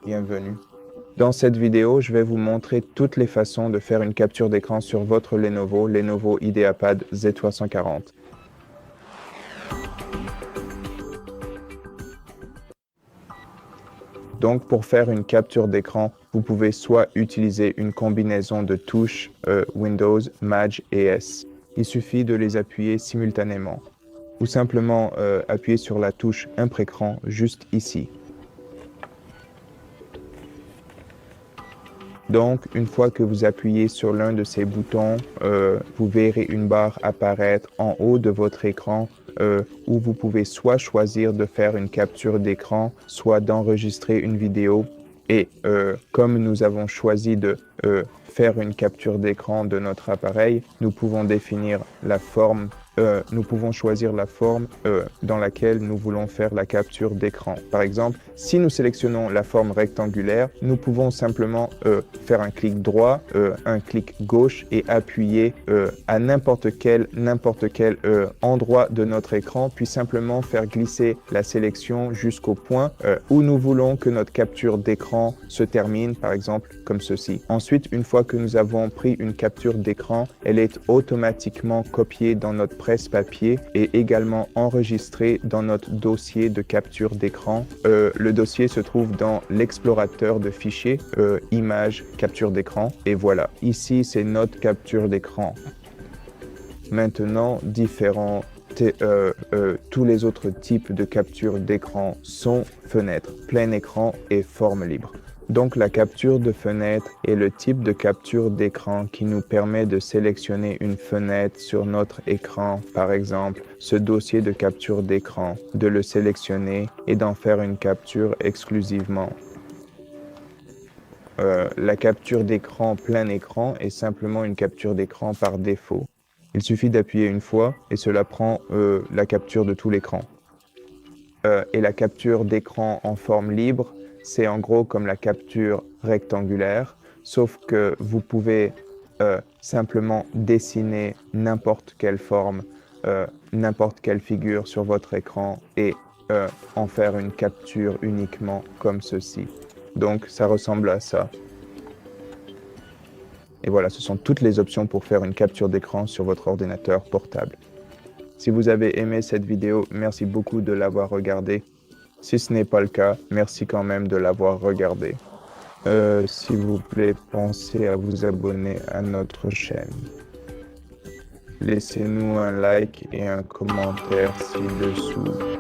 bienvenue. Dans cette vidéo, je vais vous montrer toutes les façons de faire une capture d'écran sur votre Lenovo IdeaPad Z340. Donc, pour faire une capture d'écran, vous pouvez soit utiliser une combinaison de touches Windows, Maj et S. Il suffit de les appuyer simultanément. Ou simplement appuyer sur la touche Impré-écran juste ici. Donc, une fois que vous appuyez sur l'un de ces boutons, vous verrez une barre apparaître en haut de votre écran où vous pouvez soit choisir de faire une capture d'écran, soit d'enregistrer une vidéo. Et comme nous avons choisi de faire une capture d'écran de notre appareil, nous pouvons définir la forme. Nous pouvons choisir la forme dans laquelle nous voulons faire la capture d'écran. Par exemple, si nous sélectionnons la forme rectangulaire, nous pouvons simplement faire un clic droit, un clic gauche et appuyer à n'importe quel endroit de notre écran, puis simplement faire glisser la sélection jusqu'au point où nous voulons que notre capture d'écran se termine, par exemple comme ceci. Ensuite, une fois que nous avons pris une capture d'écran, elle est automatiquement copiée dans notre presse-papier et également enregistrée dans notre dossier de capture d'écran. Le dossier se trouve dans l'explorateur de fichiers, images, capture d'écran. Et voilà, ici c'est notre capture d'écran. Maintenant, tous les autres types de capture d'écran sont fenêtre, plein écran et forme libre. Donc la capture de fenêtre est le type de capture d'écran qui nous permet de sélectionner une fenêtre sur notre écran, par exemple ce dossier de capture d'écran, de le sélectionner et d'en faire une capture exclusivement. La capture d'écran plein écran est simplement une capture d'écran par défaut. Il suffit d'appuyer une fois et cela prend la capture de tout l'écran. Et la capture d'écran en forme libre, c'est en gros comme la capture rectangulaire, sauf que vous pouvez simplement dessiner n'importe quelle forme, n'importe quelle figure sur votre écran et en faire une capture uniquement comme ceci. Donc ça ressemble à ça. Et voilà, ce sont toutes les options pour faire une capture d'écran sur votre ordinateur portable. Si vous avez aimé cette vidéo, merci beaucoup de l'avoir regardée. Si ce n'est pas le cas, merci quand même de l'avoir regardé. S'il vous plaît, pensez à vous abonner à notre chaîne. Laissez-nous un like et un commentaire ci-dessous.